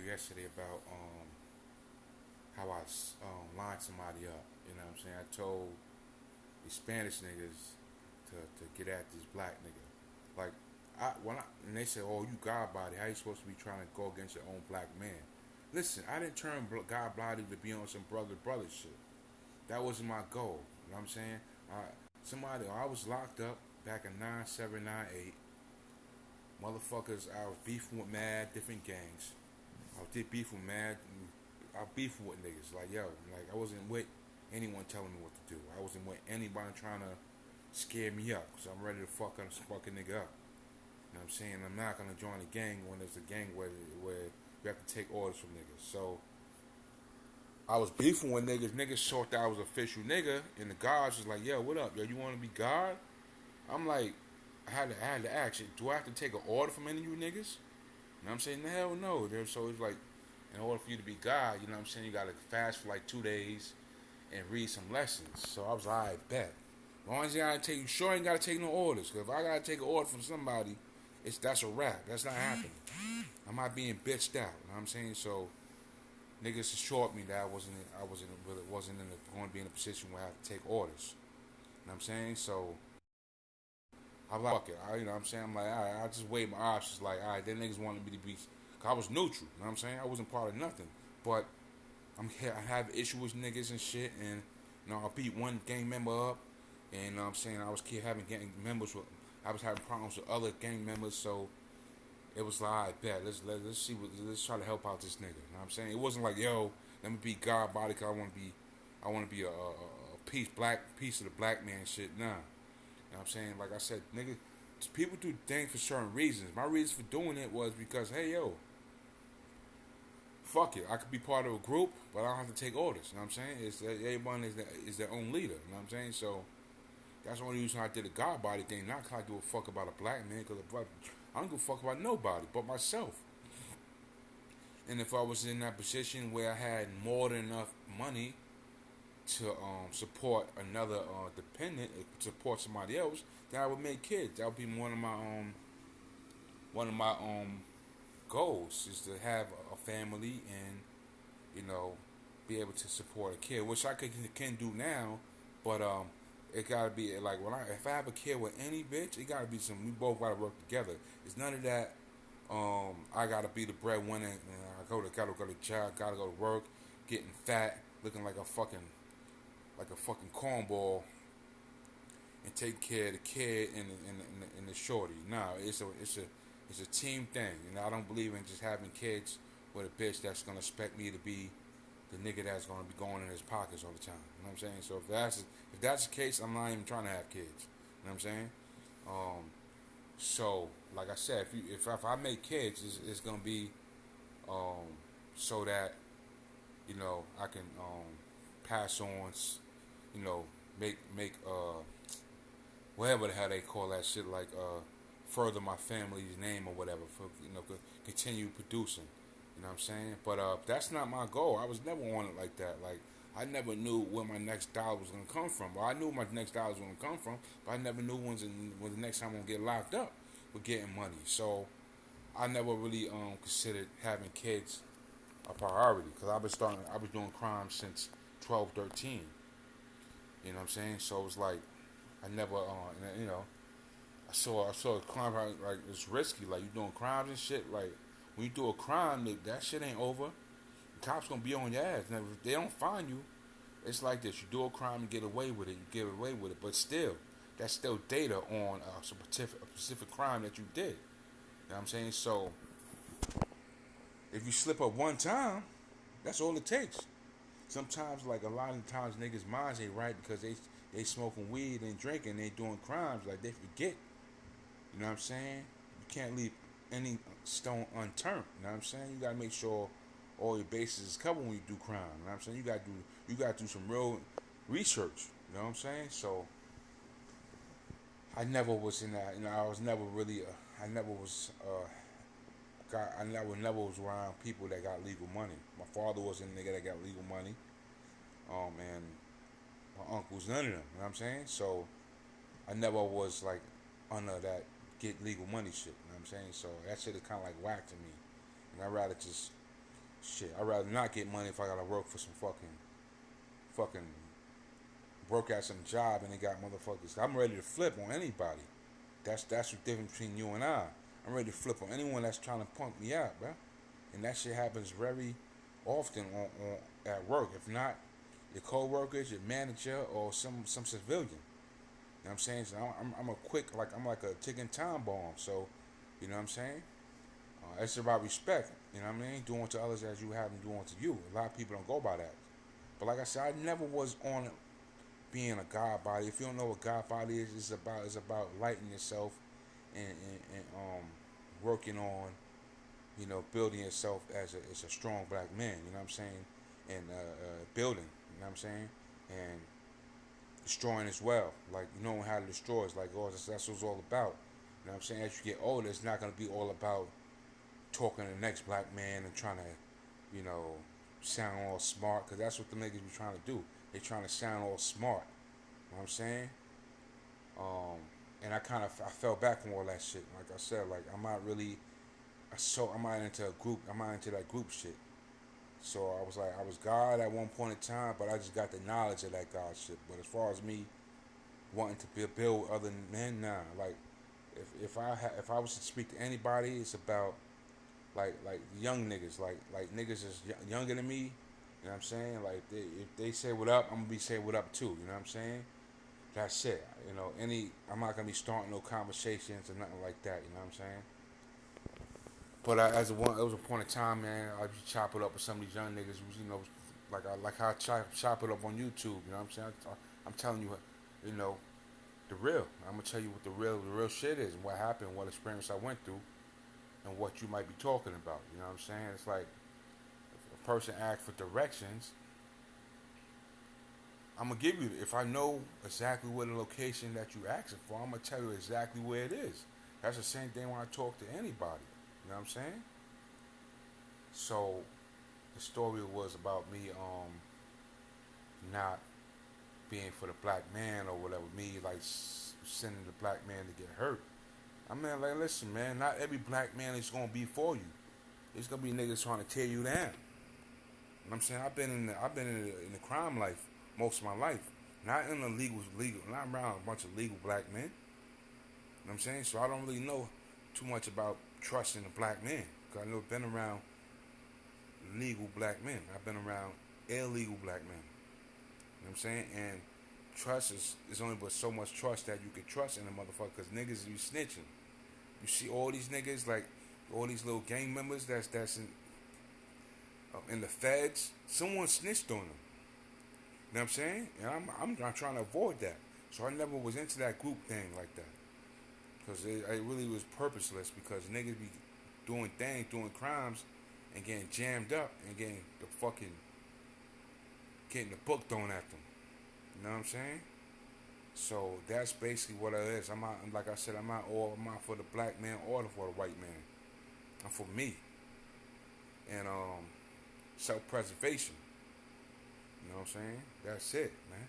yesterday about how I lined somebody up. You know what I'm saying? I told the Spanish niggas to get at this black nigga. Like, and they said, "Oh, you God body. How you supposed to be trying to go against your own black man?" Listen, I didn't turn God body to be on some brother shit. That wasn't my goal. You know what I'm saying? I was locked up back in 9798. Motherfuckers, I was beefing with mad different gangs. I did beef with mad. I beefing with niggas. Like, yo, like I wasn't with anyone telling me what to do. I wasn't with anybody trying to scare me up. Cause I'm ready to fuck a nigga up. You know what I'm saying? I'm not gonna join a gang when there's a gang where you have to take orders from niggas. So I was beefing with niggas. Niggas thought that I was official nigga, and the guards was like, "Yo, what up? Yo, you want to be guard?" I'm like, I had to ask, do I have to take an order from any of you niggas? You know what I'm saying? The hell no. So it's like, in order for you to be God, you know what I'm saying? You gotta fast for like 2 days and read some lessons. So I was like, alright, bet. As long as you gotta take, you sure ain't gotta take no orders. Cause if I gotta take an order from somebody, that's a wrap. That's not happening. I'm not being bitched out. You know what I'm saying? So niggas assured me that going to be in a position where I have to take orders. You know what I'm saying? So I'm like, fuck it. You know what I'm saying? I'm like, all right, I just weighed my options. Like, all right, them niggas wanted me to be. Cause I was neutral. You know what I'm saying? I wasn't part of nothing. But I have issues with niggas and shit. And, I beat one gang member up. And, you know what I'm saying? I was having gang members with. I was having problems with other gang members. So it was like, all right, bet. Let's see. Let's try to help out this nigga. You know what I'm saying? It wasn't like, yo, let me be God body because I want to be a piece of the black man shit. Nah. You know what I'm saying? Like I said, nigga, people do things for certain reasons. My reason for doing it was because, hey, yo, fuck it. I could be part of a group, but I don't have to take orders. You know what I'm saying? Everyone is their own leader. You know what I'm saying? So that's the only reason I did a God body thing. Not because I give a fuck about a black man, because I don't give a fuck about nobody but myself. And if I was in that position where I had more than enough money to support another dependent, support somebody else, then I would make kids. That would be one of my goals is to have a family and be able to support a kid, which I can do now, but it gotta be like if I have a kid with any bitch, it gotta be some. We both gotta work together. It's none of that. I gotta be the breadwinner. Gotta go to job. Gotta go to work. Getting fat, looking like a fucking cornball, and take care of the kid and the shorty. Nah, it's a team thing. I don't believe in just having kids with a bitch that's gonna expect me to be the nigga that's gonna be going in his pockets all the time. You know what I'm saying? So if that's the case, I'm not even trying to have kids. You know what I'm saying? Um, so like I said, if I make kids, it's gonna be um, so that I can pass on, you know, make whatever the hell they call that shit, like further my family's name or whatever, for continue producing. You know what I'm saying? But that's not my goal. I was never on it like that. Like I never knew where my next dollar was gonna come from. Well, I knew my next dollar was gonna come from, but I never knew when the next time I'm gonna get locked up with getting money. So I never really considered having kids a priority because I was doing crime since 12, 13. You know what I'm saying? So it was like I never, I saw a crime like it's risky. Like you doing crimes and shit. Like when you do a crime, that shit ain't over. The cops gonna be on your ass. Now, if they don't find you, it's like this. You do a crime and get away with it. You get away with it. But still, that's still data on a specific crime that you did. You know what I'm saying? So if you slip up one time, that's all it takes. Sometimes, like a lot of times, niggas' minds ain't right because they smoking weed and drinking, they doing crimes. Like they forget. You know what I'm saying? You can't leave any stone unturned. You know what I'm saying? You gotta make sure all your bases is covered when you do crime. You know what I'm saying? You gotta do some real research. You know what I'm saying? So I never was in that. I was never really. I never was. I never was around people that got legal money. My father was a nigga that got legal money. And my uncles, none of them. You know what I'm saying? So I never was like under that get legal money shit. You know what I'm saying? So that shit is kind of like whack to me. And I'd rather just Shit, I'd rather not get money if I gotta work for some fucking work at some job and they got motherfuckers. I'm ready to flip on anybody. That's the difference between you and I. I'm ready to flip on anyone that's trying to punk me out, bro. And that shit happens very often on at work. If not your co-workers, your manager, or some civilian. You know what I'm saying? So I'm a quick, like, I'm like a ticking time bomb. So, you know what I'm saying? It's about respect. You know what I mean? Doing to others as you have them doing to you. A lot of people don't go by that. But like I said, I never was on being a God body. If you don't know what God body is, it's about lighting yourself and working on, building yourself as a strong black man. You know what I'm saying? And building. You know what I'm saying? And destroying as well. Like, knowing how to destroy is like, oh, that's what it's all about. You know what I'm saying? As you get older, it's not gonna be all about talking to the next black man and trying to, sound all smart. Because that's what the niggas be trying to do. They trying to sound all smart. You know what I'm saying? Um, and I fell back from all that shit. Like I said, like I'm not really, I'm not into a group. I'm not into that group shit. So I was God at one point in time, but I just got the knowledge of that God shit. But as far as me wanting to build other men, nah. Like if I was to speak to anybody, it's about like young niggas, like niggas is younger than me. You know what I'm saying? Like if they say what up, I'm gonna be saying what up too. You know what I'm saying? That's it. I'm not gonna be starting no conversations or nothing like that. You know what I'm saying? But it was a point of time, man. I just chop it up with some of these young niggas. Like how I chop it up on YouTube. You know what I'm saying? I'm telling you, you know, the real. I'm gonna tell you what the real shit is and what happened, what experience I went through, and what you might be talking about. You know what I'm saying? It's like if a person asks for directions, I'm gonna give you. If I know exactly where the location that you asking for, I'm gonna tell you exactly where it is. That's the same thing when I talk to anybody. You know what I'm saying? So the story was about me not being for the black man or whatever. Me like sending the black man to get hurt. I mean, like, listen, man. Not every black man is gonna be for you. There's gonna be niggas trying to tear you down. You know what I'm saying? I've been in the crime life most of my life. Not in the legal, not around a bunch of legal black men. You know what I'm saying? So I don't really know too much about trusting a black man. Cause I know I've been around legal black men. I've been around illegal black men. You know what I'm saying? And trust is only but so much trust that you can trust in a motherfucker. Cause niggas be snitching. You see all these niggas, like all these little gang members that's in the feds. Someone snitched on them. You know what I'm saying? And I'm not trying to avoid that. So I never was into that group thing like that. Because it really was purposeless. Because niggas be doing things, doing crimes, and getting jammed up and getting the book thrown at them. You know what I'm saying? So that's basically what it is. I'm not, like I said, I'm not for the black man or for the white man. I'm for me. And self-preservation. You know what I'm saying? That's it, man.